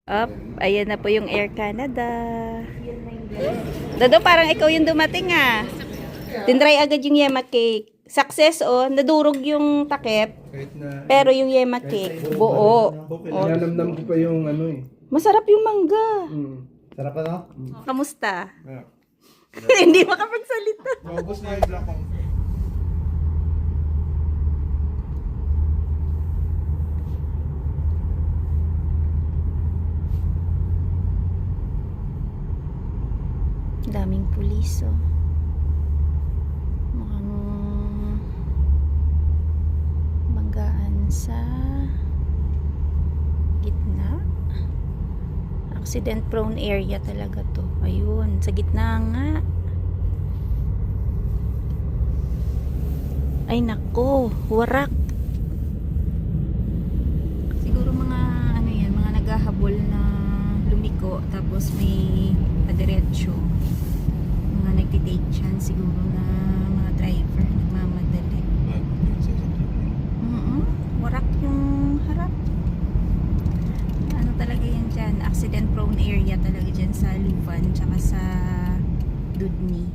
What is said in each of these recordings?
Up, ayan na po yung Air Canada. Dado, parang ikaw yung dumating ah. Tinry agad yung yema cake. Success oh, nadurog yung takip. Pero yung yema cake, buo. Okay, nanamnam ko pa yung ano eh. Masarap yung mangga. Sarap pa no? Kamusta? Yeah. Hindi makapagsalita. Maubos na yung black hole. Daming pulis oh. Mukhang banggaan sa gitna. Accident prone area talaga to. Ayun, sa gitna nga. Ay nako, warak. Siguro mga ano yan, mga naghahabol na lumiko tapos may padiretso. Mga nagtitake chance siguro na mga driver nagmamadali. Warak yung harap. Ano talaga yan dyan? Accident prone area talaga dyan sa Lufan tsaka sa Dudni.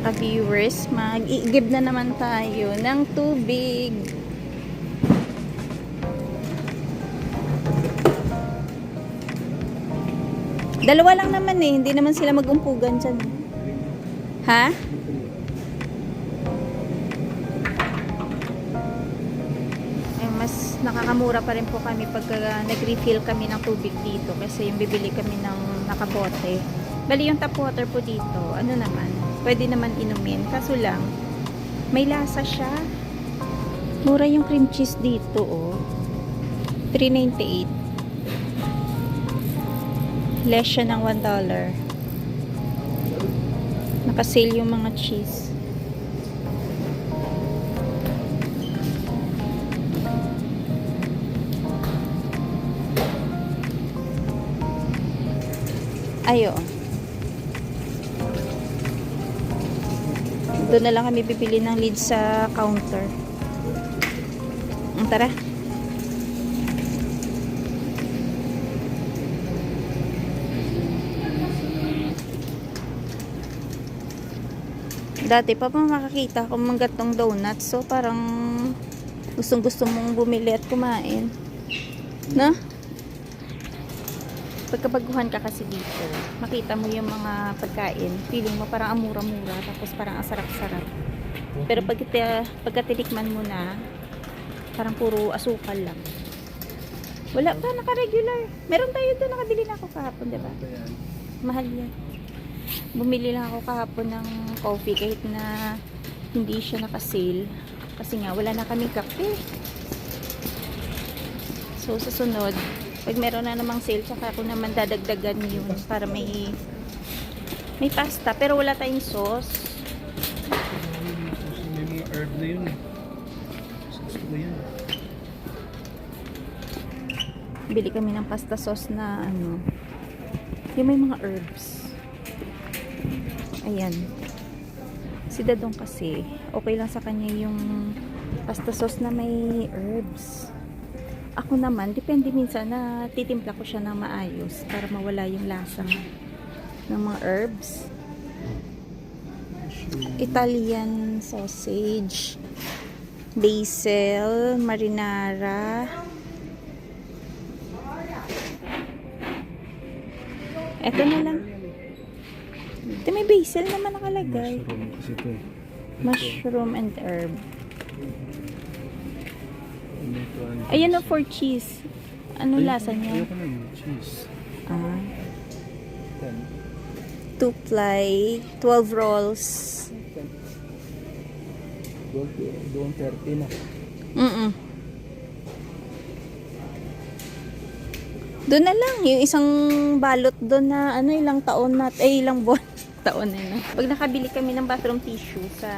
Ka-viewers, mag-i-give na naman tayo ng tubig. Dalawa lang naman eh, hindi naman sila mag-umpugan dyan. Ha? Eh, mas nakakamura pa rin po kami pag nag-refill kami ng tubig dito kasi yung bibili kami ng nakabote. Bali yung tap water po dito, ano naman, pwede naman inumin. Kaso lang, may lasa siya. Mura yung cream cheese dito, oh. $3.98. Less siya ng $1. Naka-sale yung mga cheese. Ayo. Doon na lang kami bibili ng lead sa counter. Tara. Dati pa makakita kung mga gatong donuts. So parang gustong-gusto mong bumili at kumain. No? Pagkabaguhan ka kasi dito, makita mo yung mga pagkain, feeling mo parang ang mura-mura, tapos parang ang sarap-sarap. Pero pagka tinikman mo na, parang puro asukal lang. Wala pa, naka-regular. Meron tayo doon, nakabili na ako kahapon, diba? Mahal yan. Bumili lang ako kahapon ng coffee kahit na hindi siya naka-sale. Kasi nga, wala na kaming kape. So, sa sunod, pag meron na namang sale, tsaka ako naman dadagdagan yun para may pasta. Pero wala tayong sauce. May mga herb na yun. Gusto ko yan. Bili kami ng pasta sauce na ano, yung may mga herbs. Ayan. Si Dadong kasi, okay lang sa kanya yung pasta sauce na may herbs. Ako naman, depende minsan na titimpla ko siya ng maayos para mawala yung lasa ng mga herbs. Italian sausage, basil, marinara. Eto na lang. Ito may basil naman nakalagay. Mushroom kasi ito. Mushroom and herb. Ayan o, for cheese. Anong lasa niya? Ayoko na yung cheese. Ah. 10. 2 ply, 12 rolls. 2.30 na. Doon na lang. Yung isang balot doon na ano, ilang taon na, ilang buwan. Taon na yun. Pag nakabili kami ng bathroom tissue sa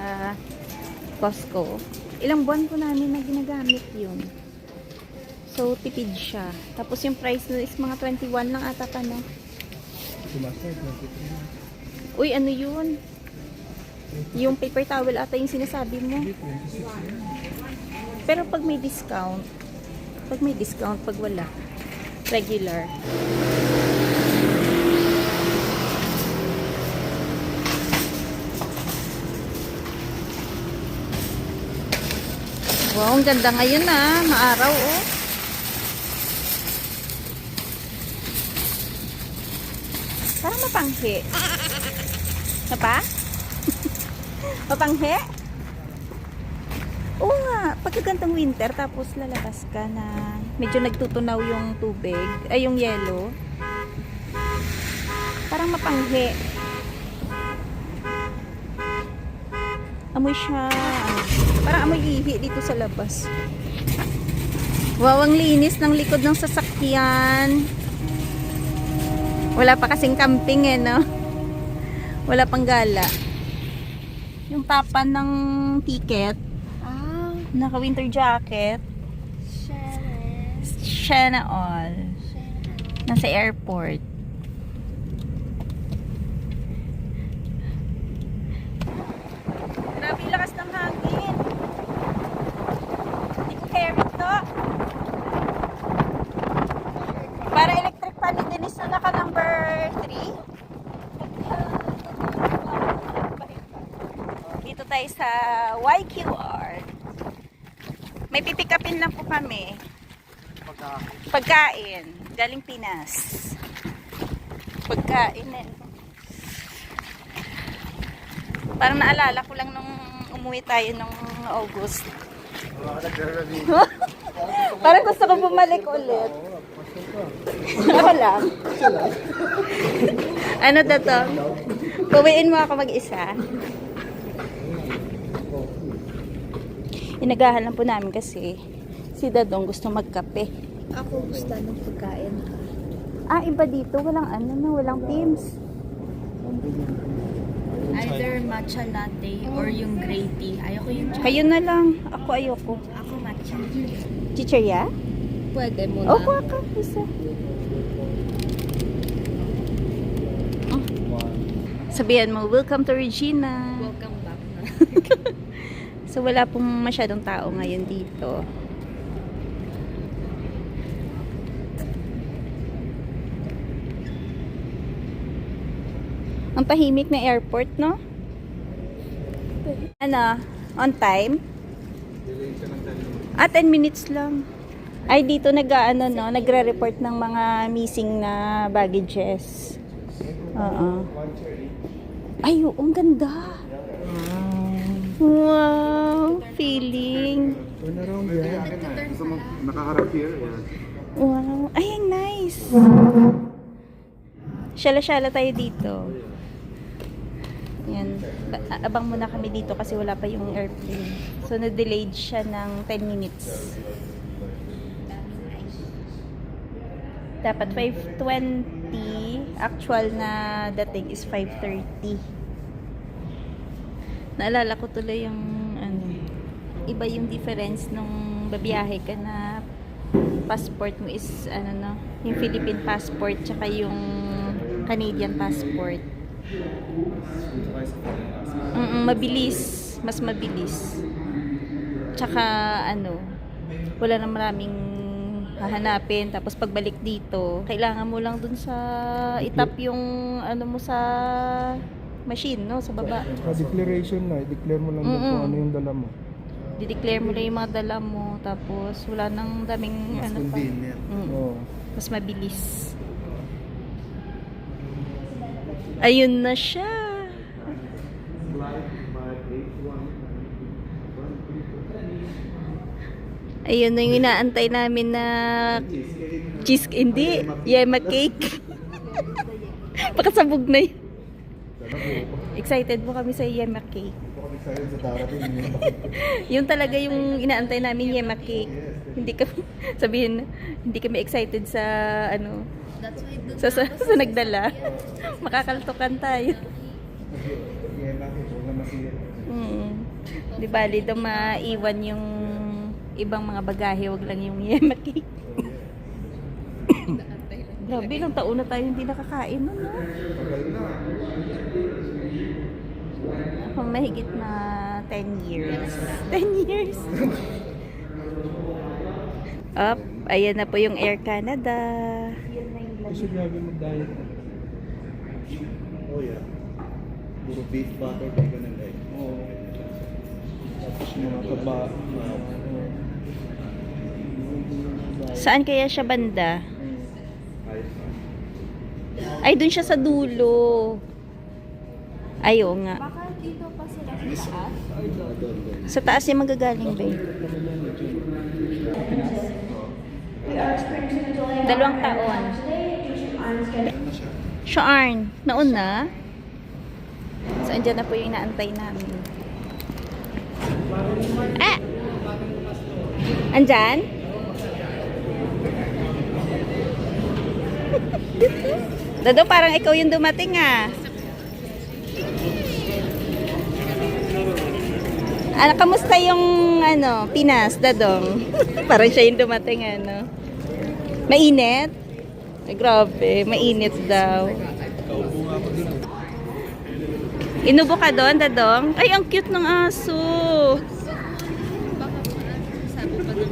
Costco, ilang buwan po namin na ginagamit yun. So, tipid siya. Tapos yung price nun is mga 21 lang ata pa, no? Tumasa, 23. Uy, ano yun? Yung paper towel ata yung sinasabi mo. Pero pag may discount, pag wala, regular. Wow, ang ganda ngayon ah. Maaraw oh. Parang mapanghi. Napa? Mapanghi? Oo nga. Pagkagantang winter, tapos lalabas ka na medyo nagtutunaw yung tubig, ay yung yelo. Parang mapanghi. Amoy siya. Parang amoy ihi dito sa labas. Wow, ang linis ng likod ng sasakyan. Wala pa kasing camping eh, no? Wala pang gala. Yung tapan ng ticket. Naka-winter jacket. Sana all. Nasa airport. Grabe yung lakas ng hangin. Hindi ko carry to. Para electric fan ni Denise na naka number 3. Dito tayo sa YQR. May pipick upin na po kami. Pagkain. Galing Pinas. Pagkain eh. Parang naalala ko lang nung umuwi tayo nung August. Parang gusto ko bumalik ulit. Ako lang. Ano na to? Pawiin mo ako mag-isa. Inagahan lang po namin kasi si Dadong gusto magkape. Ako gusto ng pagkain. Ah, iba dito. Walang ano na, walang Teams. Either matcha latte or yung grey tea. Ayoko yung Kayo na lang. Ako ayoko. Ako matcha. Chicheria? Pwede mo na. Opo, ako. Isa. Sabihan mo, welcome to Regina. Welcome back na. So, wala pong masyadong tao ngayon dito. Ang tahimik na airport, no? Ano? On time? 10 minutes lang. Ay, dito nag-ano, no? Nagre-report ng mga missing na baggages. Oo. Ay, oo, ang ganda. Wow, feeling. Turn around yan. Gusto mo nakaharap here? Yan. Wow, ay, ang nice. Shala-shala tayo dito. Yan. Abang muna kami dito kasi wala pa yung airplane. So, na-delayed siya ng 10 minutes. Dapat 5:20. Actual na dating is 5:30. Naalala ko tuloy yung ano, iba yung difference nung babiyahe ka na passport mo is ano no, yung Philippine passport tsaka yung Canadian passport. Mabilis, mas mabilis. Tsaka ano, wala na maraming hahanapin, tapos pagbalik dito, kailangan mo lang dun sa itap yung ano mo sa machine, no, sa baba. Declaration na. I-declare mo lang doon kung ano yung dala mo. Dideclare mo lang yung mga dala mo, tapos wala nang daming Mas ano pa. convenient. Oo. Mas mabilis. Ayun na siya. Ayun na yung inaantay namin na cheese, hindi, yema cake. Pakasabog na yun. Excited po kami sa yema cake. Excited sa darating niyo. Yun talaga yung inaantay namin, yema cake. Hindi kami, sabihin, hindi kami excited sa, ano, That's why dun sa nagdala. Makakaltukan tayo. Yan lang, huwag na masira. Di bali daw maiwan yung ibang mga bagahe, wag lang yung yema cake. Grabe, ilang taon na tayo hindi nakakain nun, no? Tagal na. Ako mahigit na 10 years. 10 years. Up, ayan na po yung Air Canada. Kasi grabe mag-diet. Oh yeah. Puro beef, butter, bacon, and egg. Oo. Tapos mga kaba. Saan kaya siya banda? Ayos na. Ay, dun siya sa dulo. Ay, oo nga. baka dito pa sila sa taas or doon? Sa taas niya magagaling ba yun? 2 taon. Shaan, nauna. So, andyan na po yung inaantay namin. Ah! Andyan? Dado, parang ikaw yung dumating ah. Ano, kamusta yung ano, Pinas, Dadong? Parang siya yung dumating ano. Mainit? Ay, grabe, mainit daw. Inubo ka doon, Dadong? Ay, ang cute ng aso. Sabi pa ng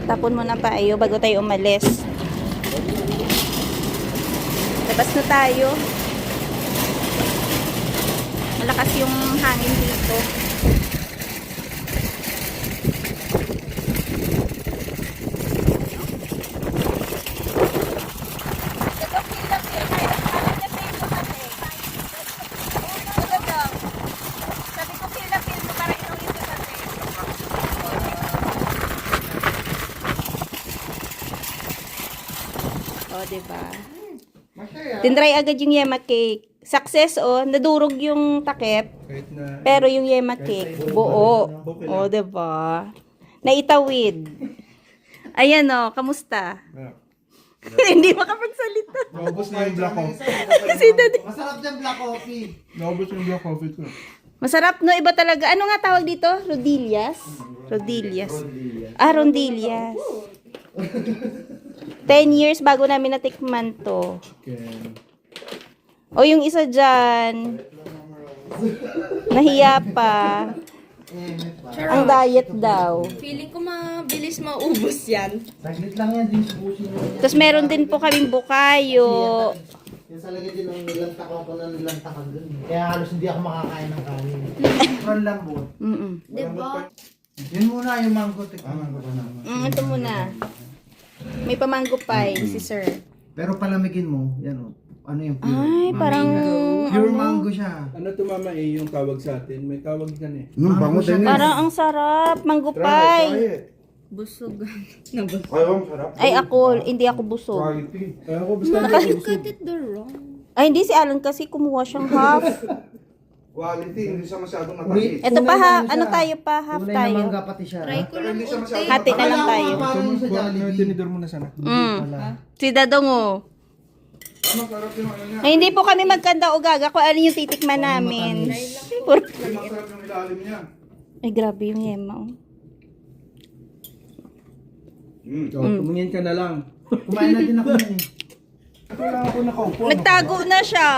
Tapon muna tayo bago tayo umalis. Labas na tayo. Malakas yung hangin dito. O, diba? Tinry agad yung yema cake. Success, nadurog yung takip. Kahit na Pero yung yema cake, buo. O, diba? Naitawid. Ayan, kamusta? Hindi makapagsalita. Naubos na yung black coffee. Si Daddy. Masarap dyan black coffee. Naubos yung black coffee ko. Masarap, no? Iba talaga. Ano nga tawag dito? Rodillas? Rodillas. Ah, rondillas. 10 years bago namin natikman to. Okay. O yung isa dyan, nahiya pa. Ang diet daw. Feeling ko mabilis maubos yan. Saglit lang yan, din subusin mo. Tapos meron din po kaming bukayo. Yung sa lagay din ng nilantakan ko na nilantakan dun. Kaya halos hindi ako makakain ng kanin. Sobrang lambot. Diba? Yun muna yung mango. Tikman ko na. Ito muna. May pamanggo pie, si sir. Pero palamigin mo, yan o. Ano yung pure? Ay, parang... Pure mango siya. Ano to mama yung tawag sa atin? May tawag yan eh. Mango siya. Parang ang sarap. Mango pie. Busog. Nabusog. Ay, ako. Hindi ako busog. Quality. Kaya ako basta You cut it the wrong. Ay, hindi si Alan kasi kumuha siyang half. Quality, hindi siya masyadong matamis. Ito pa ha. Ano tayo pa? Half Tunay na tayo. mangga pati siya. Try ko lang Hindi siya unti. masyadong Hati na lang tayo. Parang yung sa Jollibee. tinidor mo na sana. Si Dadong oh. Ano, sarap yung ano niya. Ay, hindi po kami magkanda o gaga kung ano yung titikman namin. Puro- Hindi masarap yung ilalim niya. Ay, grabe yung yema oh. So, tumingin ka na lang. Kumain na din ako yan eh. Kailangan ako nakaupo. Nagtago na siya.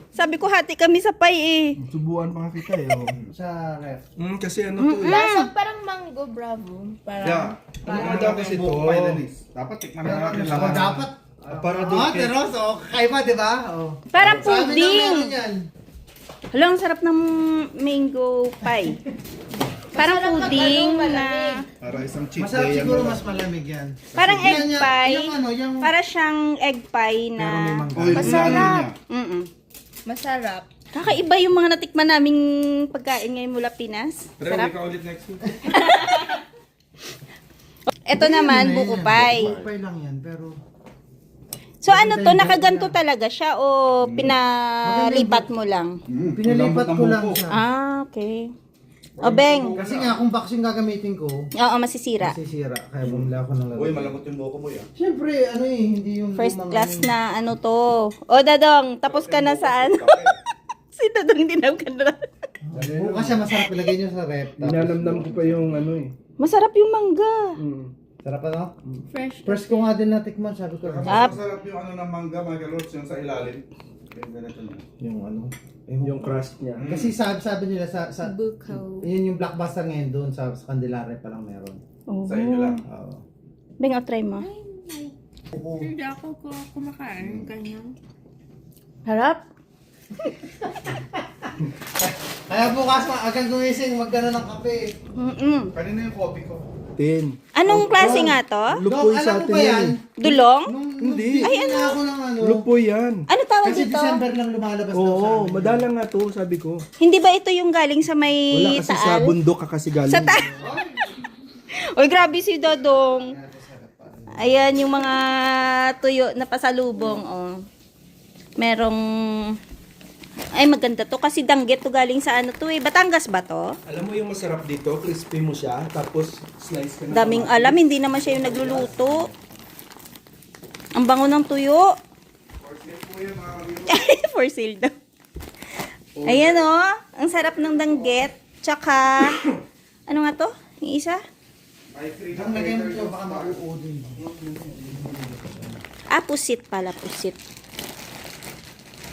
Sabi ko hati kami sa pie eh. Subuan pa nga kita eh. Oh. Sa ref. Kasi ano to eh. Lasang parang mango, bravo. Yeah. Parang... Ano daw kasi ito? Dapat tikman na natin So, lahat. dapat. Para Oh, doon. pero so, kakaiba, di ba? Oh. Parang Sabi na meron pudding. yan. Hala, ang sarap ng mango pie. Parang pudding na... Para isang cheat Masarap day yan. siguro wala. mas malamig yan. Parang egg Yan, pie. Yung ano, yung... Para siyang egg pie na... Pero may mangga. Oh, yung Masarap. ilalim niya. Mm-mm. Masarap. Kakaiba yung mga natikman naming pagkain ngayon mula Pinas. Tara, Sarap. ulit ka ulit next week. Ito naman, Yan, buko yan. pie. Buko pie lang yan, pero... So ano to, nakaganto talaga siya o pinalipat mo lang? Pinalipat ko lang siya. Ah, okay. O, Beng. Kasi nga, kung box yung gagamitin ko, Oo, masisira. masisira. Kaya bumili ako ng Uy, lalaki. malambot yung buko mo yan. Siyempre, ano eh, hindi yung... First lumang class ano eh. na ano to. O, Dadong, tapos ka na sa ano? Si Dadong dinaw ka na. Bukas siya masarap, ilagay nyo sa rep. Tapos- Ninanamnam ko pa yung ano eh. Masarap yung mangga. Sarap ano? Fresh. First ko nga din natikman, sabi ko. Mas Ah. masarap yung ano ng mangga, mga kalots, yung sa ilalim. Yung ganito na. Yung ano? Yung crust niya. Kasi sabi nila sa Buko. yun yung blockbuster ngayon doon sa Candelaria pa lang meron. Oh. Sa inyo lang. Oo. Beng, o, try mo. Hindi ako kumakain ganyan. Harap. Kaya bukas agang gumising magkano ng kape. Mm-mm. Kanina yung coffee ko. Tin. Anong klase nga to? Lupoy Dok, sa alam mo atin ba yan. yan? eh. Dulong? Hindi. Ay, ano? Ako ng ano. Lupoy yan. Ano tawag Kasi dito? December lang lumalabas daw sa Oo, amin. madalang nga to, sabi ko. Hindi ba ito yung galing sa may Wala kasi sa taal? bundok ka kasi galing. Sa taal. Uy, grabe si Dodong. Ayan yung mga tuyo na pasalubong. Oh. Merong... Ay, maganda to. Kasi danggit to galing sa ano to eh. Batangas ba to? Alam mo yung masarap dito, crispy mo siya, tapos slice ka na. Daming alam. Hindi naman siya yung nagluluto. Ang bango ng tuyo. For sale daw. Ayan oh. Ang sarap ng danggit. Tsaka... Ano nga to? Yung isa? Ang lagay mo ito, baka mauudin. Ah, pusit pala, pusit.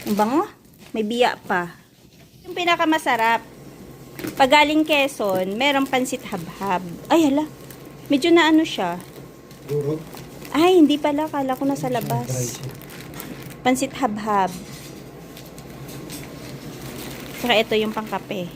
Ang bango. May biya pa. Yung pinakamasarap, pag galing Quezon, merong pansit habhab. Ay, hala. Medyo na ano siya. Durog. Ay, hindi pala. Kala ko nasa labas. Pansit habhab. Saka ito yung pangkape.